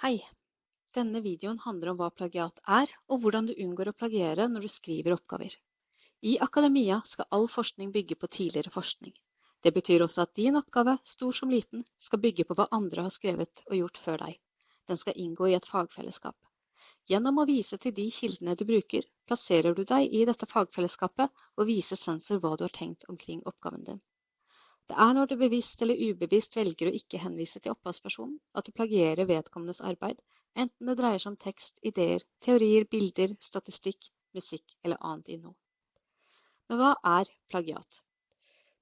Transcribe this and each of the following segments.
Hei, denne videoen handler om hva plagiat og hvordan du unngår å plagiere når du skriver oppgaver. I akademia skal all forskning bygge på tidligere forskning. Det betyr også at din oppgave, stor som liten, skal bygge på hva andre har skrevet og gjort før deg. Den skal inngå i et fagfellesskap. Gjennom å vise til de kildene du bruker, plasserer du deg i dette fagfellesskapet og viser sensor hva du har tenkt omkring oppgaven din. Det når du bevisst eller ubevisst velger å ikke henvise til opphavspersonen, at du plagierer vedkommendes arbeid, enten det dreier seg om tekst, ideer, teorier, bilder, statistikk, musikk eller annet innhold. Men hva plagiat?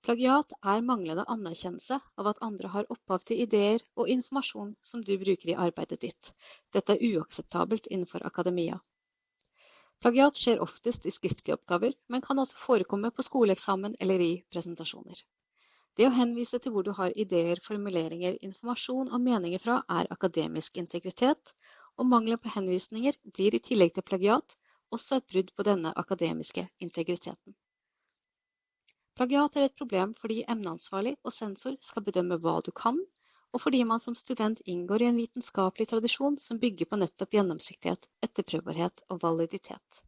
Plagiat manglende anerkjennelse av at andre har opphav til ideer og informasjon som du bruker i arbeidet ditt. Dette uakseptabelt innenfor akademia. Plagiat skjer oftest i skriftlige oppgaver, men kan også forekomme på skoleeksamen eller i presentasjoner. Det å henvise til hvor du har ideer, formuleringer, informasjon og meninger fra akademisk integritet, og mangelen på henvisninger blir i tillegg til plagiat også et brudd på denne akademiske integriteten. Plagiat et problem fordi emneansvarlig og sensor skal bedømme hva du kan, og fordi man som student inngår i en vitenskapelig tradisjon som bygger på nettopp gjennomsiktighet, etterprøvbarhet og validitet.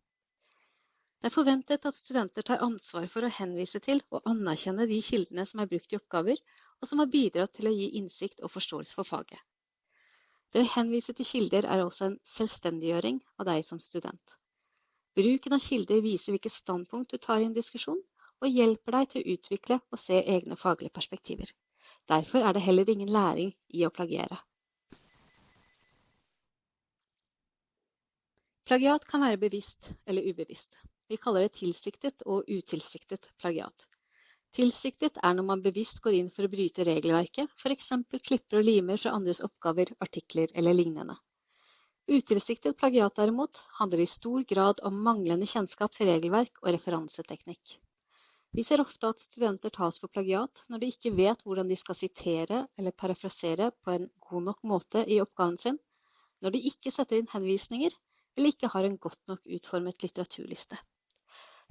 Det forventet at studenter tar ansvar for å henvise til og anerkjenne de kildene som brukt i oppgaver, og som har bidratt til å gi innsikt og forståelse for faget. Det å henvise til kilder også en selvstendiggjøring av deg som student. Bruken av kilder viser hvilket standpunkt du tar i en diskusjon, og hjelper deg til å utvikle og se egne faglige perspektiver. Derfor det heller ingen læring i å plagiere. Plagiat kan være bevisst eller ubevisst. Vi kaller det tilsiktet og utilsiktet plagiat. Tilsiktet når man bevisst går inn for å bryte regelverket, for eksempel klipper og limer fra andres oppgaver, artikler eller lignende. Utilsiktet plagiat derimot handler i stor grad om manglende kjennskap til regelverk og referanseteknikk. Vi ser ofte at studenter tas for plagiat når de ikke vet hvordan de skal sitere eller parafrasere på en god nok måte i oppgaven sin, når de ikke setter inn henvisninger, eller ikke har en godt nok utformet litteraturliste.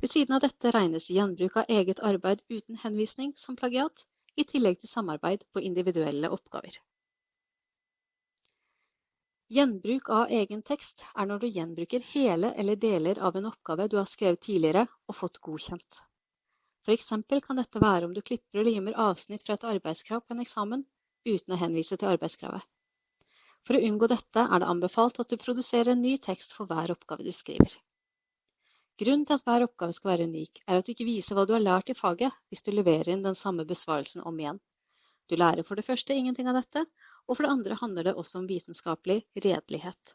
Ved siden av dette regnes gjenbruk av eget arbeid uten henvisning som plagiat, i tillegg til samarbeid på individuelle oppgaver. Gjenbruk av egen tekst når du gjenbruker hele eller deler av en oppgave du har skrevet tidligere og fått godkjent. For eksempel kan dette være om du klipper og limer avsnitt fra et arbeidskrav på en eksamen uten å henvise til arbeidskravet. For å unngå dette det anbefalt at du produserer en ny tekst for hver oppgave du skriver. Grunnen til at hver oppgave skal være unik, at du ikke viser hva du har lært i faget hvis du leverer inn den samme besvarelsen om igjen. Du lærer for det første ingenting av dette, og for det andre handler det også om vitenskapelig redelighet.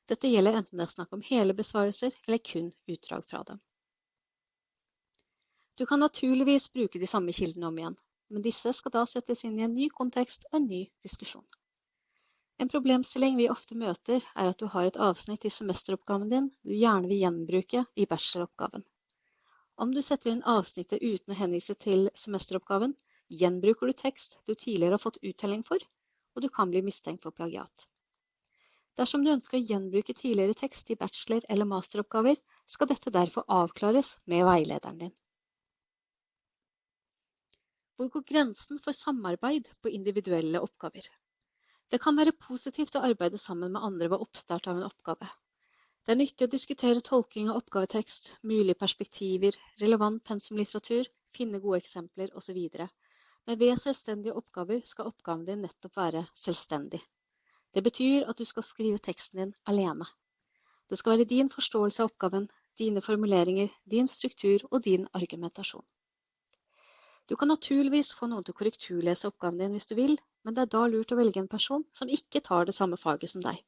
Dette gjelder enten det snakk om hele besvarelser eller kun utdrag fra dem. Du kan naturligvis bruke de samme kildene om igjen, men disse skal da settes inn i en ny kontekst og en ny diskusjon. En problemstilling vi ofte møter at du har et avsnitt i semesteroppgaven din du gjerne vil gjenbruke i bacheloroppgaven. Om du setter inn avsnittet uten å henvise til semesteroppgaven, gjenbruker du tekst du tidligere har fått uttelling for, og du kan bli mistenkt for plagiat. Dersom du ønsker å gjenbruke tidligere tekst i bachelor- eller masteroppgaver, skal dette derfor avklares med veilederen din. Hvor går grensen for samarbeid på individuelle oppgaver? Det kan være positivt å arbeide sammen med andre ved oppstart av en oppgave. Det nyttig å diskutere tolking av oppgavetekst, mulige perspektiver, relevant pensumlitteratur, finne gode eksempler osv. Men ved selvstendige oppgaver skal oppgaven din nettopp være selvstendig. Det betyr at du skal skrive teksten din alene. Det skal være din forståelse av oppgaven, dine formuleringer, din struktur og din argumentasjon. Du kan naturligvis få noen til å korrekturlese oppgaven din hvis du vil, men det da lurt å velge en person som ikke tar det samme faget som deg.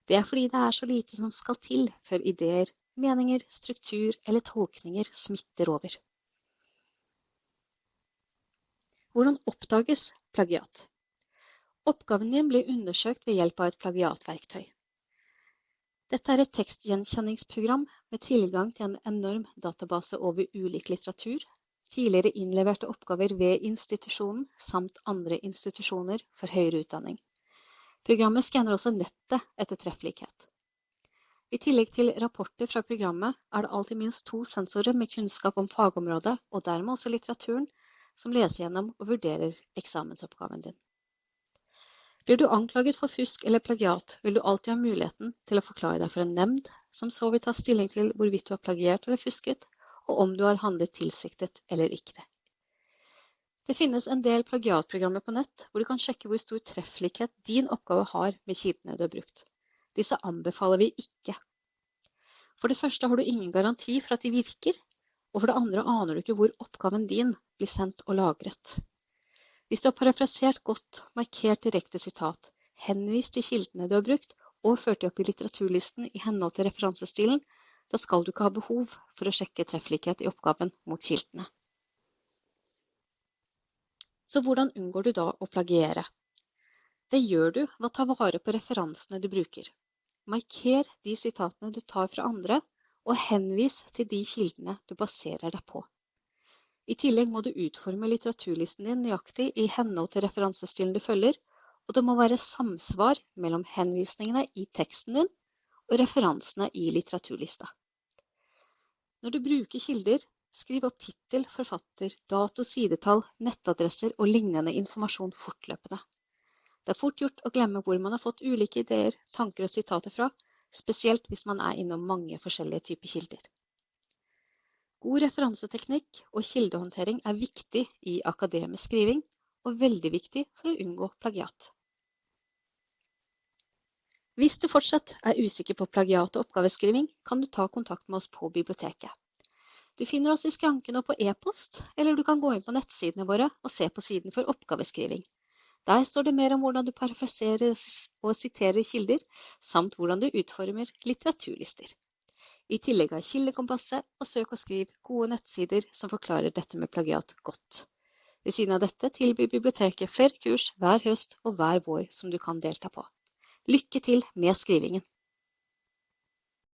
Det fordi det så lite som skal til før ideer, meninger, struktur eller tolkninger smitter over. Hvordan oppdages plagiat? Oppgaven din blir undersøkt ved hjelp av et plagiatverktøy. Dette et tekstgjenkjenningsprogram med tilgang til en enorm database over ulik litteratur, tidligere innleverte oppgaver ved institusjonen samt andre institusjoner for høyere utdanning. Programmet skanner også nettet etter trefflikhet. I tillegg til rapporter fra programmet det alltid minst 2 sensorer med kunnskap om fagområdet og dermed også litteraturen som leser gjennom og vurderer eksamensoppgaven din. Blir du anklaget for fusk eller plagiat, vil du alltid ha muligheten til å forklare deg for en nemnd, som så vil ta stilling til hvorvidt du har plagiert eller fusket, og om du har handlet tilsiktet eller ikke. Det finnes en del plagiatprogrammer på nett, hvor du kan sjekke hvor stor trefflikhet din oppgave har med kildene du har brukt. Disse anbefaler vi ikke. For det første har du ingen garanti for at de virker, og for det andre aner du ikke hvor oppgaven din blir sendt og lagret. Hvis du har parafrasert godt, markert direkte sitat, henvist til kildene du har brukt, og ført de opp i litteraturlisten i henhold til referansestilen, da skal du ikke ha behov for å sjekke trefflikhet i oppgaven mot kildene. Så hvordan unngår du da å plagiere? Det gjør du ved å ta vare på referansene du bruker. Marker de sitatene du tar fra andre, og henvis til de kildene du baserer deg på. I tillegg må du utforme litteraturlisten din nøyaktig i henhold til referansestilen du følger, og det må være samsvar mellom henvisningene i teksten din og referansene i litteraturlista. Når du bruker kilder, skriv opp tittel, forfatter, dato, sidetall, nettadresser og lignende informasjon fortløpende. Det er fort gjort å glemme hvor man har fått ulike ideer, tanker og sitater fra, spesielt hvis man er innom mange forskjellige typer kilder. God referanseteknikk og kildehåndtering er viktig i akademisk skriving, og veldig viktig for å unngå plagiat. Hvis du fortsatt er usikker på plagiat og oppgaveskriving, kan du ta kontakt med oss på biblioteket. Du finner oss i skranken og på e-post, eller du kan gå inn på nettsidene våre og se på siden for oppgaveskriving. Der står det mer om hvordan du parafraserer og siterer kilder, samt hvordan du utformer litteraturlister. I tillegg har Kildekompasset og Søk og Skriv gode nettsider som forklarer dette med plagiat godt. Ved siden av dette tilbyr biblioteket flere kurs hver høst og hver vår som du kan delta på. Lykke til med skrivingen!